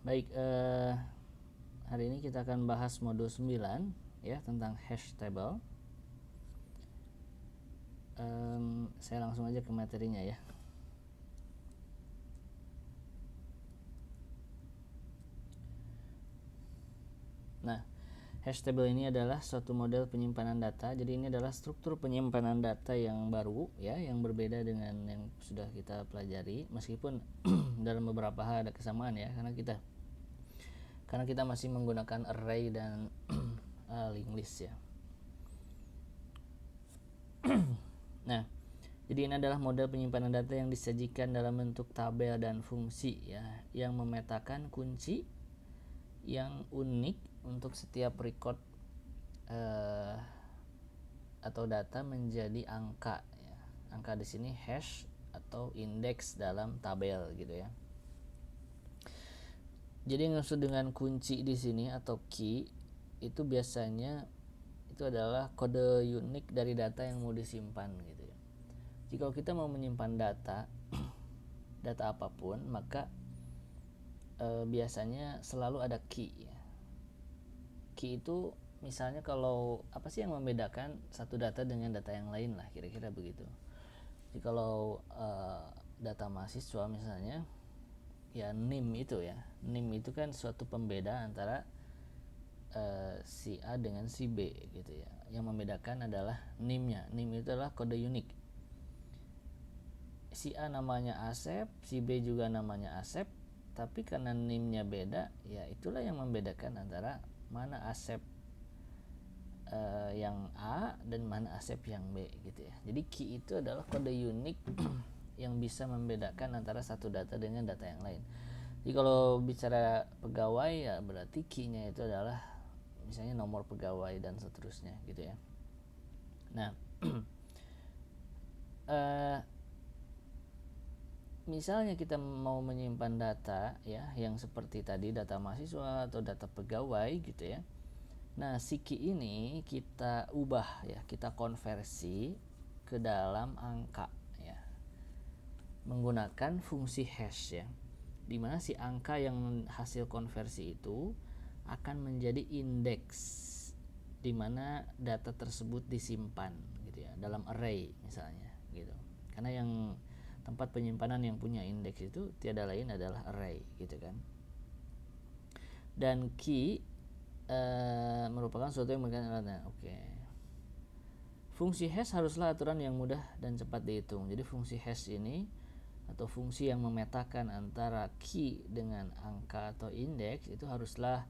Baik, hari ini kita akan bahas modul 9 ya, tentang hash table. Saya langsung aja ke materinya ya. Nah, hash table ini adalah suatu model penyimpanan data. Jadi ini adalah struktur penyimpanan data yang baru ya, yang berbeda dengan yang sudah kita pelajari, meskipun dalam beberapa hal ada kesamaan ya, karena kita masih menggunakan array dan linked list ya. Nah, jadi ini adalah model penyimpanan data yang disajikan dalam bentuk tabel dan fungsi ya, yang memetakan kunci yang unik untuk setiap record atau data menjadi angka ya. Angka di sini hash atau indeks dalam tabel gitu ya. Jadi yang maksud dengan kunci di sini atau key itu biasanya itu adalah kode unik dari data yang mau disimpan gitu ya. Jika kita mau menyimpan data apapun, maka biasanya selalu ada key ya. Key itu misalnya kalau apa sih yang membedakan satu data dengan data yang lain lah, kira-kira begitu. Jadi kalau data mahasiswa misalnya ya, NIM itu kan suatu pembeda antara si A dengan si B gitu ya. Yang membedakan adalah NIM-nya. NIM itu adalah kode unik. Si A namanya Asep, si B juga namanya Asep, tapi karena NIM-nya beda, ya itulah yang membedakan antara mana Asep yang A dan mana Asep yang B gitu ya. Jadi key itu adalah kode unik yang bisa membedakan antara satu data dengan data yang lain. Jadi kalau bicara pegawai ya berarti key-nya itu adalah misalnya nomor pegawai dan seterusnya gitu ya. Nah, misalnya kita mau menyimpan data ya, yang seperti tadi data mahasiswa atau data pegawai gitu ya. Nah, si key ini kita ubah ya, kita konversi ke dalam angka ya, menggunakan fungsi hash ya, dimana si angka yang hasil konversi itu akan menjadi indeks dimana data tersebut disimpan gitu ya, dalam array misalnya gitu. Karena yang tempat penyimpanan yang punya indeks itu tiada lain adalah array gitu kan. Dan key merupakan suatu yang berkaitan. Oke. Fungsi hash haruslah aturan yang mudah dan cepat dihitung. Jadi fungsi hash ini atau fungsi yang memetakan antara key dengan angka atau indeks itu haruslah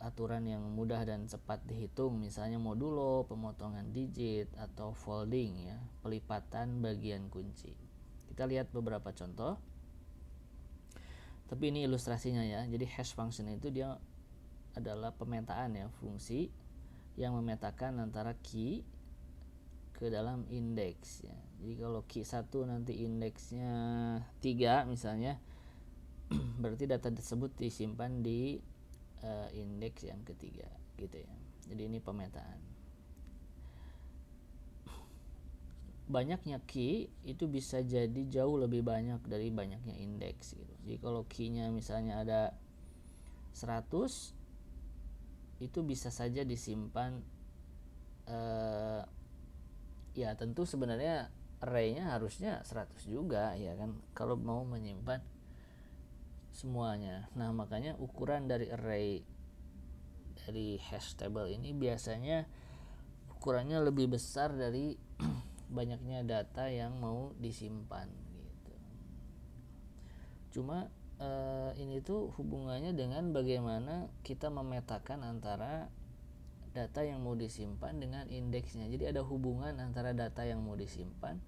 aturan yang mudah dan cepat dihitung. Misalnya modulo, pemotongan digit, atau folding ya, pelipatan bagian kunci. Kita lihat beberapa contoh. Tapi ini ilustrasinya ya. Jadi hash function itu dia adalah pemetaan ya, fungsi yang memetakan antara key ke dalam indeks ya. Jadi kalau key 1 nanti indeksnya 3 misalnya, berarti data tersebut disimpan di indeks yang ketiga gitu ya. Jadi ini pemetaan. Banyaknya key itu bisa jadi jauh lebih banyak dari banyaknya indeks gitu. Jadi kalau key-nya misalnya ada 100, itu bisa saja disimpan ya tentu sebenarnya array-nya harusnya 100 juga ya kan, kalau mau menyimpan semuanya. Nah, makanya ukuran dari array dari hash table ini biasanya ukurannya lebih besar dari banyaknya data yang mau disimpan gitu. Cuma ini tuh hubungannya dengan bagaimana kita memetakan antara data yang mau disimpan dengan indeksnya. Jadi ada hubungan antara data yang mau disimpan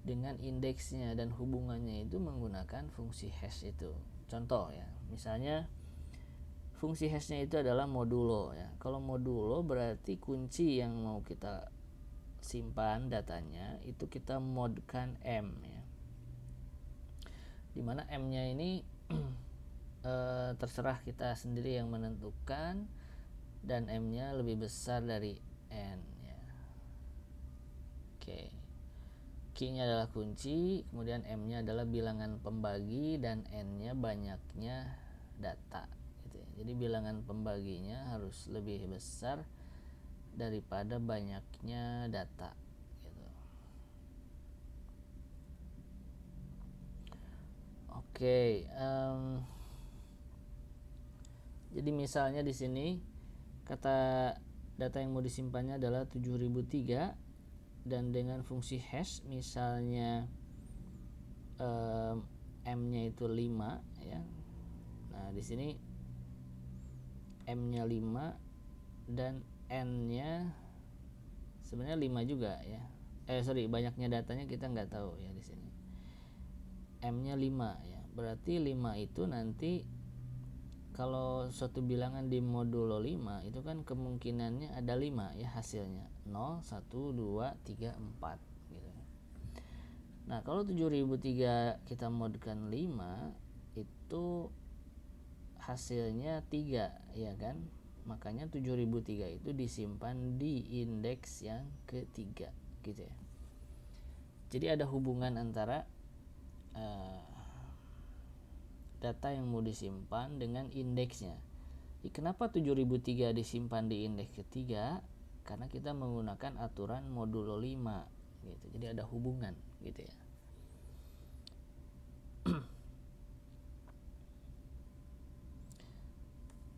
dengan indeksnya, dan hubungannya itu menggunakan fungsi hash itu. Contoh ya, misalnya fungsi hashnya itu adalah modulo ya. Kalau modulo berarti kunci yang mau kita simpan datanya itu kita modkan M ya, dimana M-nya ini terserah kita sendiri yang menentukan, dan M-nya lebih besar dari N ya. Oke. Q key-nya adalah kunci, kemudian M-nya adalah bilangan pembagi, dan N-nya banyaknya data gitu ya. Jadi bilangan pembaginya harus lebih besar daripada banyaknya data gitu. Oke, jadi misalnya di sini kata data yang mau disimpannya adalah 7003 dan dengan fungsi hash misalnya M-nya itu 5 ya. Nah, di sini M-nya 5 dan N-nya sebenarnya 5 juga ya. Banyaknya datanya kita nggak tahu ya di sini. M-nya 5 ya. Berarti 5 itu nanti kalau suatu bilangan di modulo 5 itu kan kemungkinannya ada 5 ya hasilnya. 0, 1, 2, 3, 4 gitu. Nah, kalau 7003 kita modkan 5 itu hasilnya 3 ya kan. Makanya 7003 itu disimpan di indeks yang ketiga gitu ya. Jadi ada hubungan antara data yang mau disimpan dengan indeksnya. Kenapa 7003 disimpan di indeks ketiga? Karena kita menggunakan aturan modulo 5 gitu. Jadi ada hubungan gitu ya.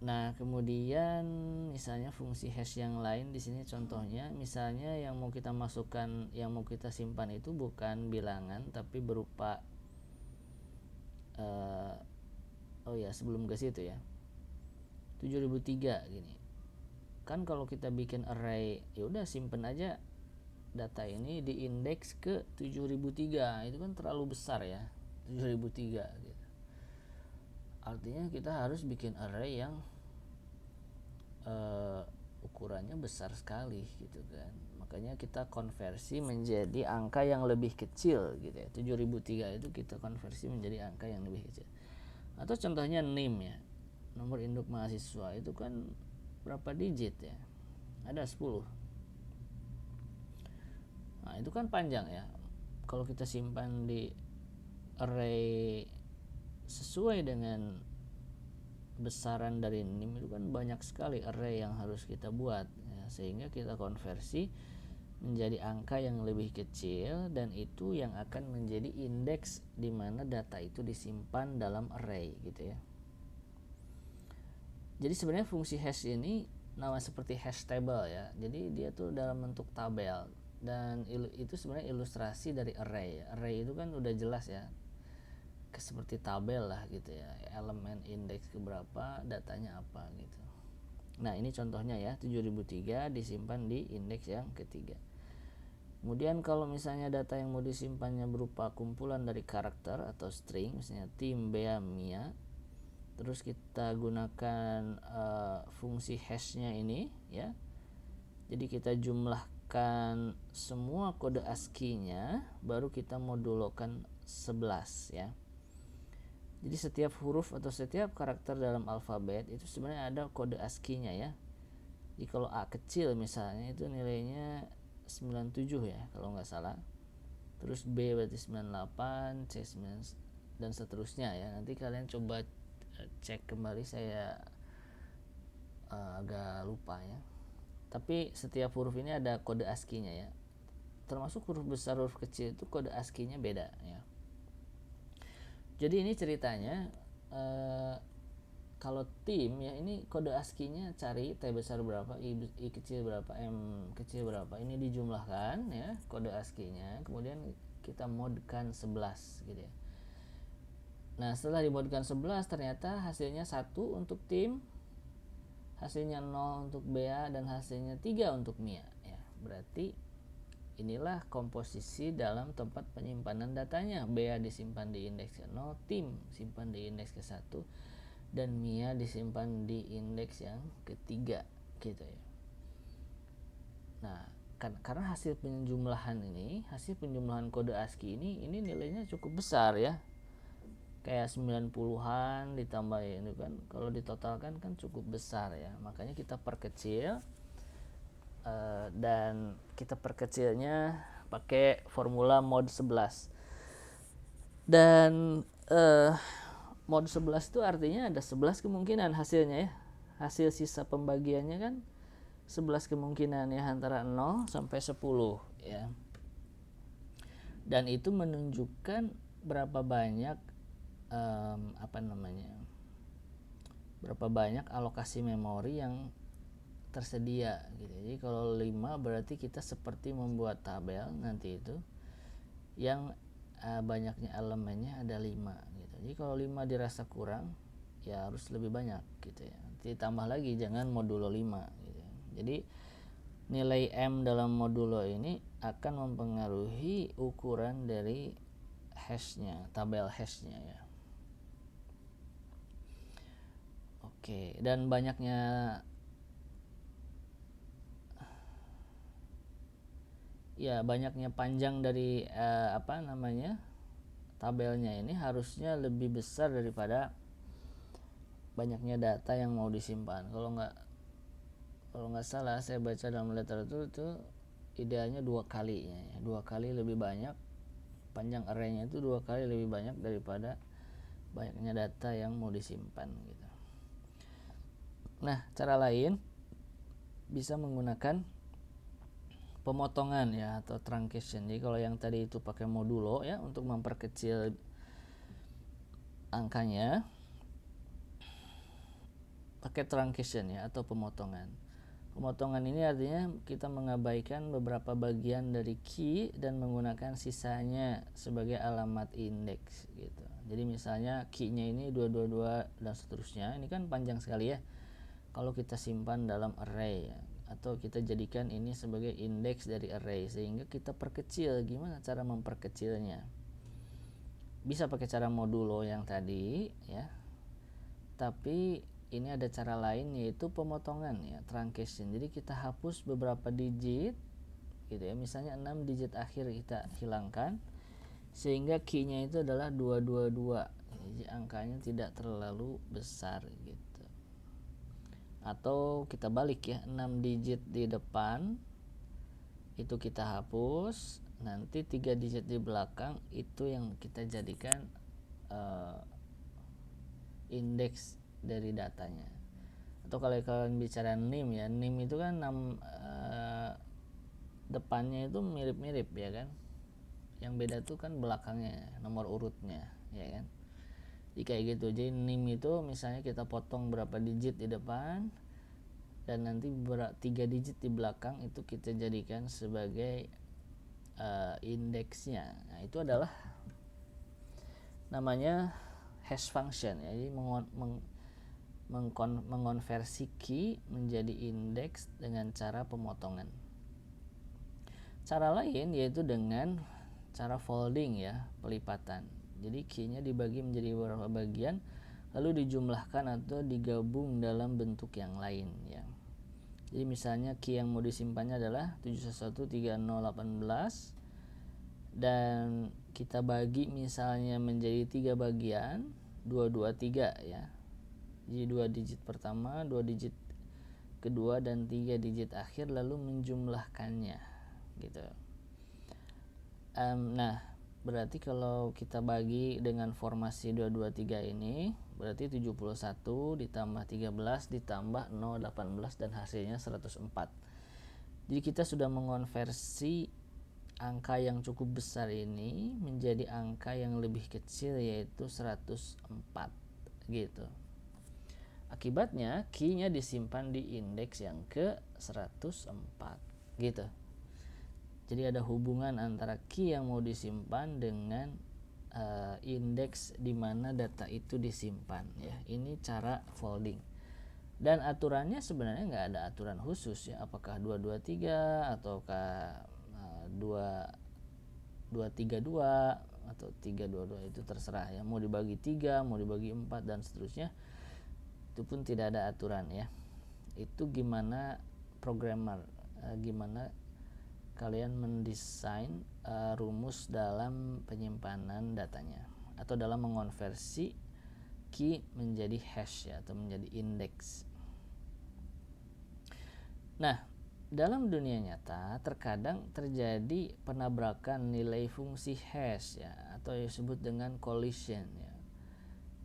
Nah, kemudian misalnya fungsi hash yang lain di sini contohnya, misalnya yang mau kita masukkan, yang mau kita simpan itu bukan bilangan tapi berupa sebelum ke situ ya. 7003 gini. Kan kalau kita bikin array, ya udah simpen aja data ini di indeks ke 7003. Itu kan terlalu besar ya. 7003 gitu. Artinya kita harus bikin array yang ukurannya besar sekali gitu kan. Makanya kita konversi menjadi angka yang lebih kecil gitu ya. 7003 itu kita konversi menjadi angka yang lebih kecil. Atau contohnya NIM ya, nomor induk mahasiswa itu kan berapa digit ya? Ada 10. Nah, itu kan panjang ya. Kalau kita simpan di array sesuai dengan besaran dari NIM itu kan banyak sekali array yang harus kita buat ya, sehingga kita konversi menjadi angka yang lebih kecil dan itu yang akan menjadi indeks di mana data itu disimpan dalam array gitu ya. Jadi sebenarnya fungsi hash ini nama seperti hash table ya. Jadi dia tuh dalam bentuk tabel dan itu sebenarnya ilustrasi dari array. Array itu kan udah jelas ya. Seperti tabel lah gitu ya. Elemen indeks keberapa, datanya apa gitu. Nah, ini contohnya ya, 7003 disimpan di indeks yang ketiga. Kemudian kalau misalnya data yang mau disimpannya berupa kumpulan dari karakter atau string, misalnya Tim, Bea, Mia, terus kita gunakan fungsi hashnya ini ya. Jadi kita jumlahkan semua kode ASCII-nya, baru kita modulokan 11 ya. Jadi setiap huruf atau setiap karakter dalam alfabet itu sebenarnya ada kode ASCII-nya ya. Jadi kalau A kecil misalnya itu nilainya 97 ya kalau nggak salah. Terus B berarti 98, C 9 dan seterusnya ya. Nanti kalian coba cek kembali, saya agak lupa ya. Tapi setiap huruf ini ada kode ASCII-nya ya. Termasuk huruf besar, huruf kecil itu kode ASCII-nya beda ya. Jadi ini ceritanya kalau tim ya, ini kode ASCII-nya cari T besar berapa, I kecil berapa, M kecil berapa. Ini dijumlahkan ya kode ASCII-nya, kemudian kita modkan 11 gitu ya. Nah, setelah dimodkan 11 ternyata hasilnya 1 untuk tim, hasilnya 0 untuk Bea, dan hasilnya 3 untuk Mia ya. Berarti inilah komposisi dalam tempat penyimpanan datanya. Bea disimpan di indeks ke 0, Tim simpan di indeks ke 1, dan Mia disimpan di indeks yang ketiga gitu ya. Nah, karena hasil penjumlahan ini, hasil penjumlahan kode ASCII ini nilainya cukup besar ya. Kayak 90-an ditambah ini kan, kalau ditotalkan kan cukup besar ya. Makanya kita perkecil dan kita perkecilnya pakai formula mod 11. Dan mod 11 itu artinya ada 11 kemungkinan hasilnya ya. Hasil sisa pembagiannya kan 11 kemungkinan ya, antara 0 sampai 10 ya. Dan itu menunjukkan berapa banyak berapa banyak alokasi memori yang tersedia gitu. Jadi kalau 5 berarti kita seperti membuat tabel nanti itu yang banyaknya elemennya ada 5 gitu. Jadi kalau 5 dirasa kurang, ya harus lebih banyak gitu ya. Ditambah lagi, jangan modulo 5 gitu. Jadi nilai M dalam modulo ini akan mempengaruhi ukuran dari hashnya, tabel hashnya ya. Oke, dan banyaknya panjang dari tabelnya ini harusnya lebih besar daripada banyaknya data yang mau disimpan. Kalau nggak salah saya baca dalam literatur itu idealnya 2 kalinya ya. 2 kali lebih banyak, panjang arraynya itu 2 kali lebih banyak daripada banyaknya data yang mau disimpan gitu. Nah, cara lain bisa menggunakan pemotongan ya, atau truncation. Jadi kalau yang tadi itu pakai modulo ya untuk memperkecil angkanya, pakai truncation ya atau pemotongan. Pemotongan ini artinya kita mengabaikan beberapa bagian dari key dan menggunakan sisanya sebagai alamat indeks gitu. Jadi misalnya key-nya ini 222 dan seterusnya. Ini kan panjang sekali ya kalau kita simpan dalam array ya, atau kita jadikan ini sebagai indeks dari array, sehingga kita perkecil. Gimana cara memperkecilnya? Bisa pakai cara modulo yang tadi ya, tapi ini ada cara lain, yaitu pemotongan ya, truncation. Jadi kita hapus beberapa digit gitu ya, misalnya 6 digit akhir kita hilangkan sehingga key-nya itu adalah 222. Jadi angkanya tidak terlalu besar gitu. Atau kita balik ya, 6 digit di depan itu kita hapus, nanti 3 digit di belakang itu yang kita jadikan indeks dari datanya. Atau kalau kalian bicara NIM ya, NIM itu kan depannya itu mirip-mirip ya kan, yang beda tuh kan belakangnya, nomor urutnya ya kan. Jadi kayak gitu. Jadi NIM itu misalnya kita potong berapa digit di depan dan nanti 3 digit di belakang itu kita jadikan sebagai indeksnya. Nah, itu adalah namanya hash function ya. Jadi mengonversi key menjadi indeks dengan cara pemotongan. Cara lain yaitu dengan cara folding ya, pelipatan. Jadi key-nya dibagi menjadi beberapa bagian lalu dijumlahkan atau digabung dalam bentuk yang lain ya. Jadi misalnya key yang mau disimpannya adalah 7113018 dan kita bagi misalnya menjadi 3 bagian, 223 ya. Jadi 2 digit pertama, 2 digit kedua, dan 3 digit akhir, lalu menjumlahkannya gitu. Nah, berarti kalau kita bagi dengan formasi 223 ini, berarti 71 ditambah 13 ditambah 018 dan hasilnya 104. Jadi kita sudah mengonversi angka yang cukup besar ini menjadi angka yang lebih kecil, yaitu 104 gitu. Akibatnya key-nya disimpan di indeks yang ke 104 gitu. Jadi ada hubungan antara key yang mau disimpan dengan indeks di mana data itu disimpan ya. Ini cara folding. Dan aturannya sebenarnya nggak ada aturan khusus ya, apakah 223 ataukah 232 atau 322, itu terserah ya. Mau dibagi 3, mau dibagi 4 dan seterusnya. Itu pun tidak ada aturan ya. Itu gimana programmer, gimana kalian mendesain rumus dalam penyimpanan datanya atau dalam mengonversi key menjadi hash ya, atau menjadi indeks. Nah, dalam dunia nyata terkadang terjadi penabrakan nilai fungsi hash ya, atau disebut dengan collision ya.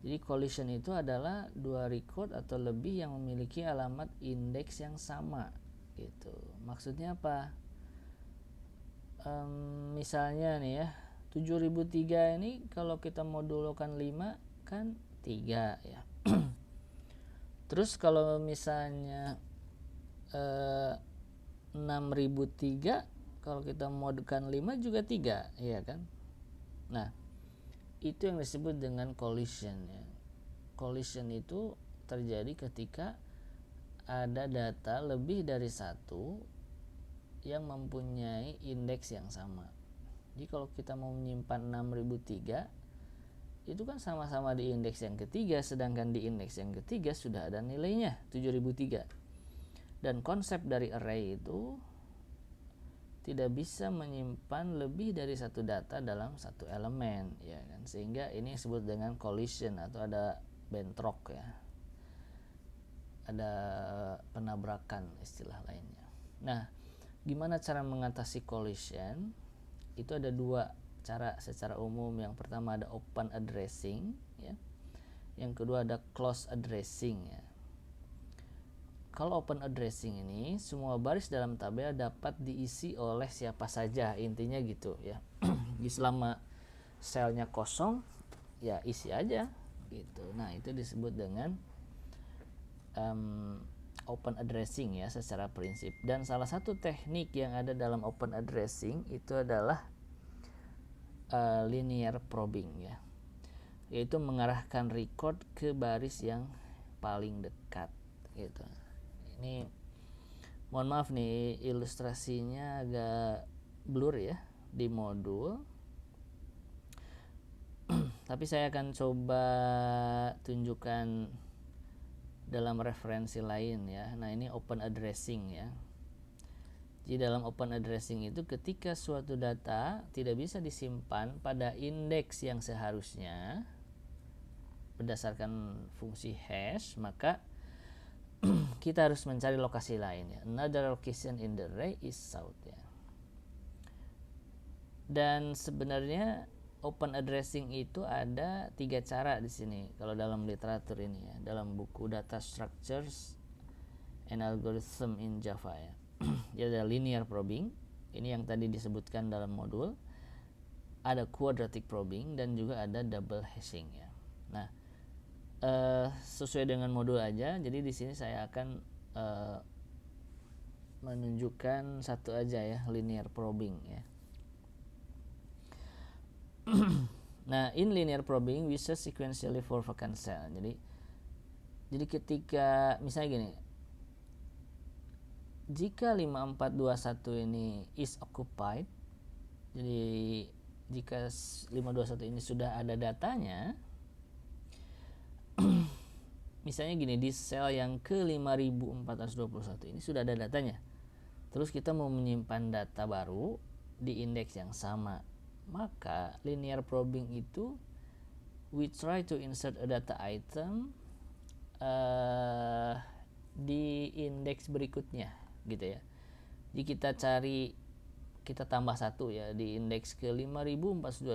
Jadi collision itu adalah dua record atau lebih yang memiliki alamat indeks yang sama gitu. Maksudnya apa? Misalnya nih ya, 7003 ini kalau kita modulkan 5 kan 3 ya. Terus kalau misalnya 6003 kalau kita modulkan 5 juga 3 ya kan. Nah, itu yang disebut dengan collision ya. Collision itu terjadi ketika ada data lebih dari satu yang mempunyai indeks yang sama. Jadi kalau kita mau menyimpan 6003 itu kan sama-sama di indeks yang ketiga, sedangkan di indeks yang ketiga sudah ada nilainya 7003. Dan konsep dari array itu tidak bisa menyimpan lebih dari satu data dalam satu elemen ya kan, sehingga ini disebut dengan collision atau ada bentrok ya, ada penabrakan istilah lainnya. Nah, gimana cara mengatasi collision? Itu ada dua cara secara umum. Yang pertama ada open addressing ya. Yang kedua ada close addressing ya. Kalau open addressing ini semua baris dalam tabel dapat diisi oleh siapa saja, intinya gitu ya. Jadi selama selnya kosong ya isi aja gitu. Nah, itu disebut dengan open addressing ya secara prinsip. Dan salah satu teknik yang ada dalam open addressing itu adalah linear probing ya, yaitu mengarahkan record ke baris yang paling dekat gitu. Ini mohon maaf nih, ilustrasinya agak blur ya di modul, tapi saya akan coba tunjukkan dalam referensi lain ya. Nah, ini open addressing ya. Jadi dalam open addressing itu ketika suatu data tidak bisa disimpan pada indeks yang seharusnya berdasarkan fungsi hash, maka kita harus mencari lokasi lain ya. Another location in the array is south ya. Dan sebenarnya open addressing itu ada 3 cara di sini kalau dalam literatur ini ya, dalam buku Data Structures and Algorithm in Java ya. Jadi ada linear probing, ini yang tadi disebutkan dalam modul. Ada quadratic probing dan juga ada double hashing ya. Nah, sesuai dengan modul aja. Jadi di sini saya akan menunjukkan satu aja ya, linear probing ya. Nah, in linear probing we search sequentially for vacant cell. Jadi ketika misalnya gini, jika 5421 ini is occupied, jadi jika 521 ini sudah ada datanya, misalnya gini, di sel yang ke 5421 ini sudah ada datanya, terus kita mau menyimpan data baru di indeks yang sama, maka linear probing itu we try to insert a data item di indeks berikutnya gitu ya. Jadi kita tambah satu ya di indeks ke 5422.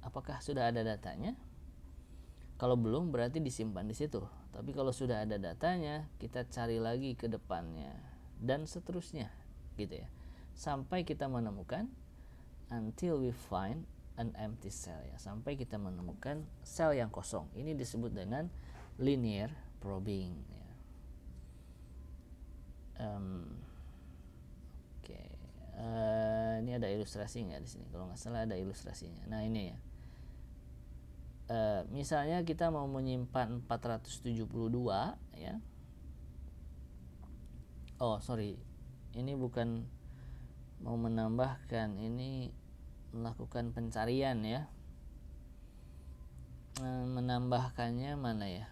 Apakah sudah ada datanya? Kalau belum berarti disimpan di situ. Tapi kalau sudah ada datanya, kita cari lagi ke depannya dan seterusnya gitu ya. Sampai kita menemukan until we find an empty cell ya. Sampai kita menemukan sel yang kosong. Ini disebut dengan linear probing ya. Ini ada ilustrasi nggak di sini? Kalau nggak salah ada ilustrasinya. Nah, ini ya. Misalnya kita mau menyimpan 472 ya. Oh, sorry. Ini bukan mau menambahkan, ini melakukan pencarian ya. Menambahkannya mana ya?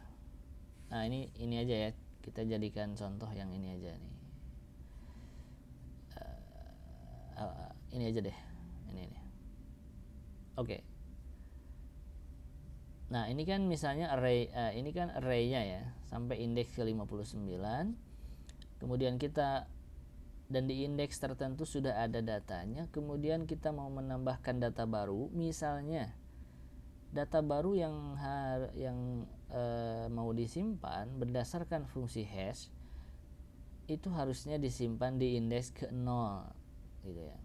Nah, ini aja ya. Kita jadikan contoh yang ini aja nih. Ini aja deh. Ini. Oke. Nah, ini kan misalnya array, ini kan array-nya ya, sampai indeks ke 59. Kemudian kita dan di indeks tertentu sudah ada datanya, kemudian kita mau menambahkan data baru, misalnya data baru yang mau disimpan berdasarkan fungsi hash itu harusnya disimpan di indeks ke-0 gitu ya.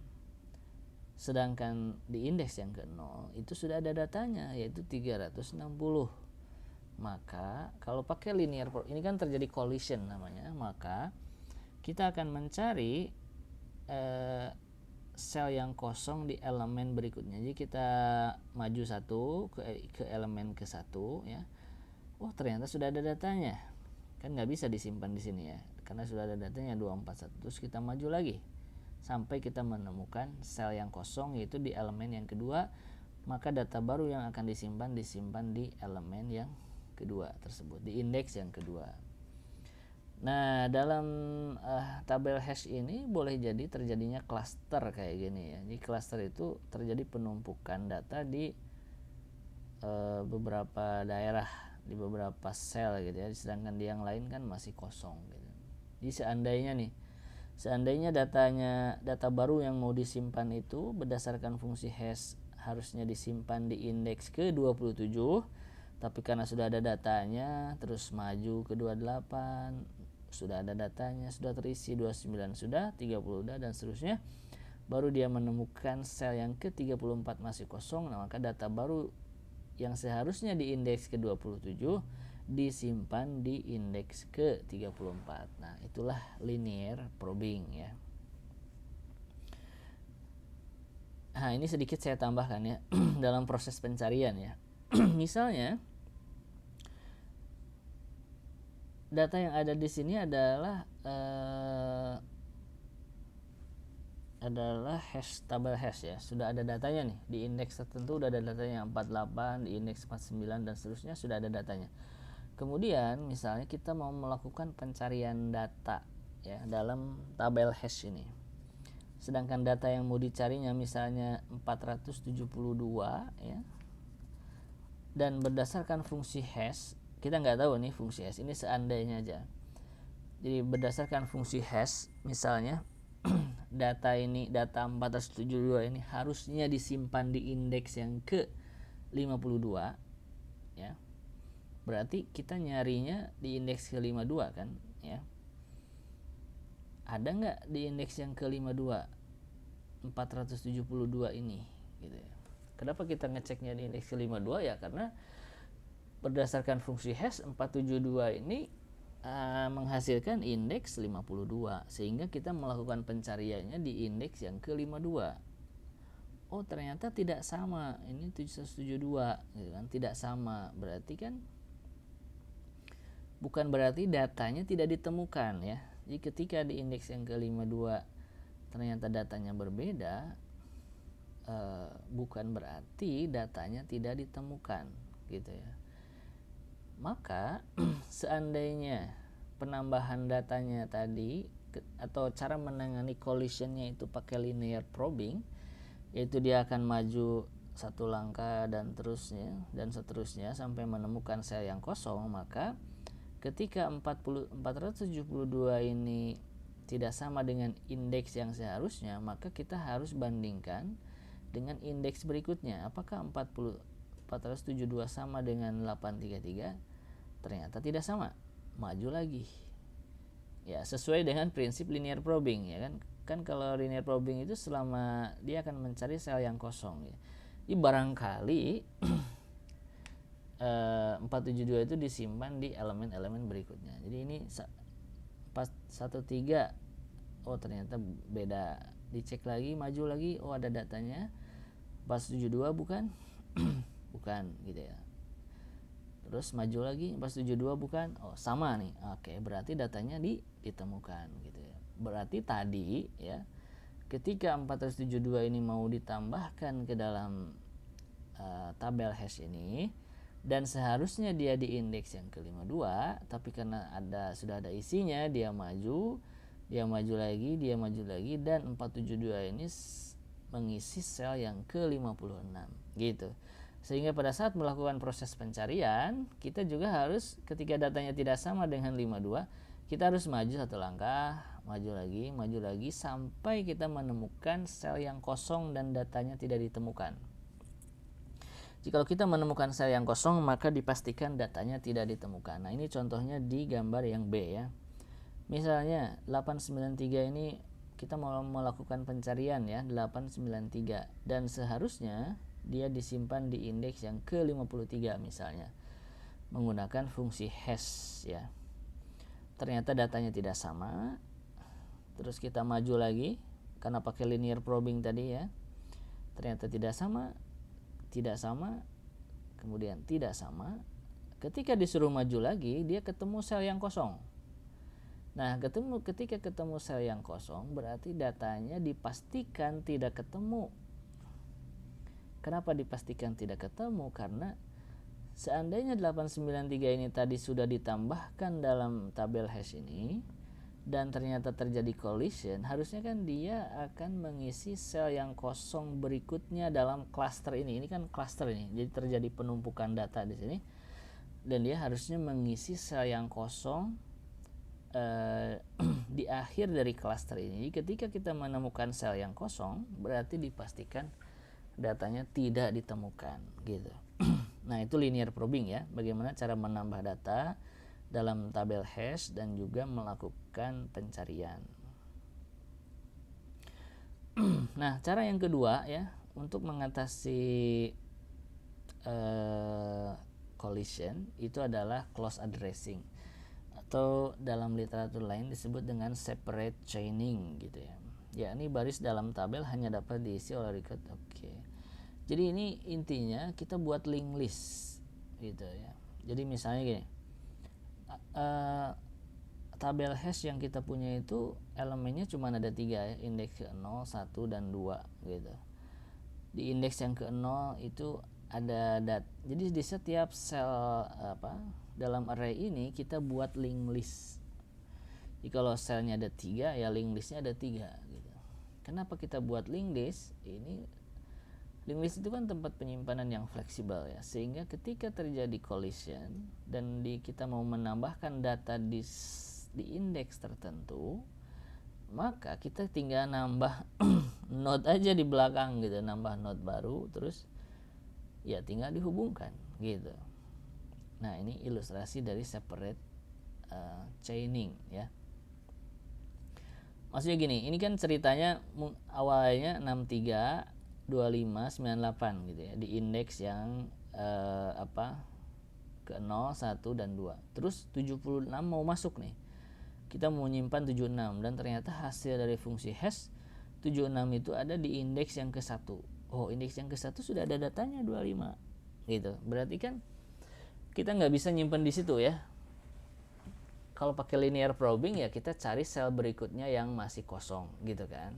Sedangkan di indeks yang ke-0 itu sudah ada datanya, yaitu 360. Maka kalau pakai linear ini kan terjadi collision namanya, maka kita akan mencari sel yang kosong di elemen berikutnya. Jadi kita maju satu ke elemen ke satu ya. Oh ternyata sudah ada datanya, kan nggak bisa disimpan di sini ya, karena sudah ada datanya 241. Terus kita maju lagi sampai kita menemukan sel yang kosong, yaitu di elemen yang kedua. Maka data baru yang akan disimpan di elemen yang kedua tersebut, di indeks yang kedua. Nah, dalam tabel hash ini boleh jadi terjadinya cluster kayak gini ya. Jadi cluster itu terjadi penumpukan data di beberapa daerah, di beberapa sel gitu ya, sedangkan di yang lain kan masih kosong gitu. Jadi seandainya data baru yang mau disimpan itu berdasarkan fungsi hash harusnya disimpan di indeks ke-27, tapi karena sudah ada datanya, terus maju ke 28, sudah ada datanya, sudah terisi 29, sudah 30 udah, dan seterusnya, baru dia menemukan sel yang ke-34 masih kosong. Nah, maka data baru yang seharusnya di indeks ke-27 disimpan di indeks ke-34. Nah, itulah linear probing ya. Nah, ini sedikit saya tambahkan ya dalam proses pencarian ya. Misalnya data yang ada di sini adalah hash, tabel hash ya. Sudah ada datanya nih, di indeks tertentu sudah ada datanya 48, di indeks 49 dan seterusnya sudah ada datanya. Kemudian misalnya kita mau melakukan pencarian data ya dalam tabel hash ini. Sedangkan data yang mau dicarinya misalnya 472 ya. Dan berdasarkan fungsi hash, kita nggak tahu nih fungsi hash ini, seandainya aja. Jadi berdasarkan fungsi hash misalnya data 472 ini harusnya disimpan di indeks yang ke-52 ya. Berarti kita nyarinya di indeks ke-52 kan ya. Ada nggak di indeks yang ke-52 472 ini gitu ya. Kenapa kita ngeceknya di indeks ke-52 ya, karena berdasarkan fungsi hash 472 ini menghasilkan indeks 52, sehingga kita melakukan pencariannya di indeks yang ke-52. Oh ternyata tidak sama, ini 772 gitu kan, tidak sama. Berarti kan bukan berarti datanya tidak ditemukan ya. Jadi ketika di indeks yang ke-52 ternyata datanya berbeda, bukan berarti datanya tidak ditemukan gitu ya. Maka seandainya penambahan datanya tadi atau cara menangani collisionnya itu pakai linear probing, yaitu dia akan maju satu langkah dan seterusnya sampai menemukan sel yang kosong, maka ketika 472 ini tidak sama dengan indeks yang seharusnya, maka kita harus bandingkan dengan indeks berikutnya. Apakah 472 sama dengan 833? Ternyata tidak sama, maju lagi ya, sesuai dengan prinsip linear probing ya kan kalau linear probing itu selama dia akan mencari sel yang kosong ya. Jadi barangkali 472 itu disimpan di elemen-elemen berikutnya. Jadi ini pas 13, oh ternyata beda, dicek lagi, maju lagi, oh ada datanya. Pas 72 bukan bukan gitu ya. Terus maju lagi, pas 72 bukan, oh sama nih, oke berarti datanya ditemukan gitu ya. Berarti tadi ya, ketika 472 ini mau ditambahkan ke dalam tabel hash ini, dan seharusnya dia di indeks yang ke-52, tapi karena sudah ada isinya, dia maju lagi, dan 472 ini mengisi sel yang ke-56 gitu. Sehingga pada saat melakukan proses pencarian, kita juga harus, ketika datanya tidak sama dengan 52, kita harus maju satu langkah, maju lagi sampai kita menemukan sel yang kosong dan datanya tidak ditemukan. Jika kita menemukan sel yang kosong, maka dipastikan datanya tidak ditemukan. Nah, ini contohnya di gambar yang B ya. Misalnya 893 ini kita mau melakukan pencarian ya, 893, dan seharusnya dia disimpan di indeks yang ke-53 misalnya menggunakan fungsi hash ya. Ternyata datanya tidak sama. Terus kita maju lagi karena pakai linear probing tadi ya. Ternyata tidak sama, kemudian tidak sama. Ketika disuruh maju lagi, dia ketemu sel yang kosong. Nah, ketika ketemu sel yang kosong, berarti datanya dipastikan tidak ketemu. Kenapa dipastikan tidak ketemu? Karena seandainya 893 ini tadi sudah ditambahkan dalam tabel hash ini, dan ternyata terjadi collision, harusnya kan dia akan mengisi sel yang kosong berikutnya dalam cluster ini. Ini kan cluster ini, jadi terjadi penumpukan data di sini, dan dia harusnya mengisi sel yang kosong di akhir dari cluster ini. Ketika kita menemukan sel yang kosong, berarti dipastikan datanya tidak ditemukan gitu. Nah, itu linear probing ya, bagaimana cara menambah data dalam tabel hash dan juga melakukan pencarian. Nah, cara yang kedua ya, untuk mengatasi collision itu adalah close addressing, atau dalam literatur lain disebut dengan separate chaining gitu ya. Ya, ini baris dalam tabel hanya dapat diisi oleh record. Oke. Jadi ini intinya kita buat link list gitu ya. Jadi misalnya gini, tabel hash yang kita punya itu elemennya cuma ada 3 ya, indeks ke-0, 1 dan 2 gitu. Di indeks yang ke-0 itu ada jadi di setiap sel dalam array ini kita buat link list. Jadi kalau selnya ada 3 ya link listnya ada 3 gitu. Kenapa kita buat link list? Link list itu kan tempat penyimpanan yang fleksibel ya, sehingga ketika terjadi collision dan kita mau menambahkan data di indeks tertentu, maka kita tinggal nambah node aja di belakang gitu, nambah node baru, terus ya tinggal dihubungkan gitu. Nah, ini ilustrasi dari separate chaining ya. Maksudnya gini, ini kan ceritanya awalnya 63 25 98 gitu ya, di indeks yang ke 0, 1 dan 2. Terus 76 mau masuk nih. Kita mau nyimpan 76 dan ternyata hasil dari fungsi hash 76 itu ada di indeks yang ke-1. Oh, indeks yang ke-1 sudah ada datanya 25. Gitu. Berarti kan kita nggak bisa nyimpan di situ ya. Kalau pakai linear probing ya kita cari sel berikutnya yang masih kosong gitu kan.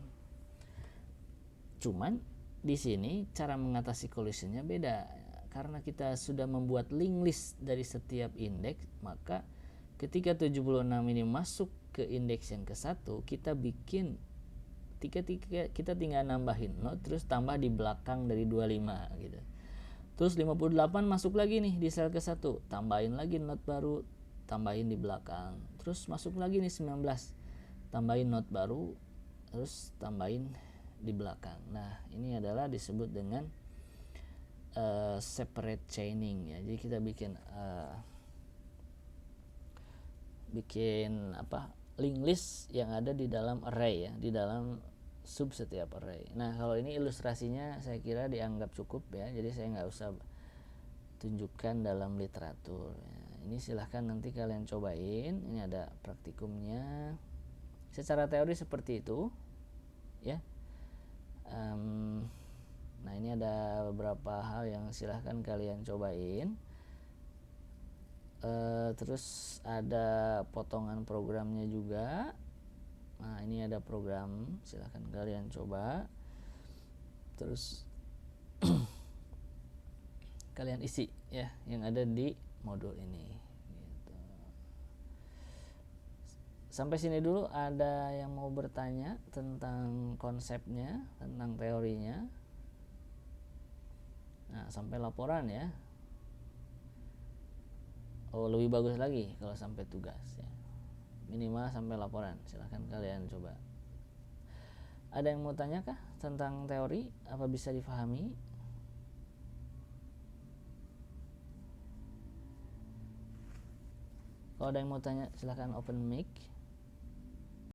Cuman di sini cara mengatasi collisionnya beda, karena kita sudah membuat link list dari setiap indeks, maka ketika 76 ini masuk ke indeks yang ke-1, kita tinggal nambahin node terus tambah di belakang dari 25 gitu. Terus 58 masuk lagi nih di sel ke-1, tambahin lagi node baru, tambahin di belakang. Terus masuk lagi nih 19, tambahin node baru, terus tambahin di belakang. Nah, ini adalah disebut dengan separate chaining ya. Jadi kita bikin link list yang ada di dalam array ya, di dalam sub setiap array. Nah, kalau ini ilustrasinya saya kira dianggap cukup ya, jadi saya nggak usah tunjukkan dalam literatur ya. Ini silahkan nanti kalian cobain. Ini ada praktikumnya. Secara teori seperti itu ya. Nah, ini ada beberapa hal yang silahkan kalian cobain. Terus ada potongan programnya juga. Nah, ini ada program, silahkan kalian coba. Terus kalian isi ya yang ada di modul ini gitu. Sampai sini dulu, ada yang mau bertanya tentang konsepnya, tentang teorinya? Nah, sampai laporan ya. Oh, lebih bagus lagi kalau sampai tugas ya. minimal sampai laporan. Silahkan kalian coba. Ada yang mau tanya kah tentang teori? Apa bisa difahami? Kalau ada yang mau tanya silahkan open mic.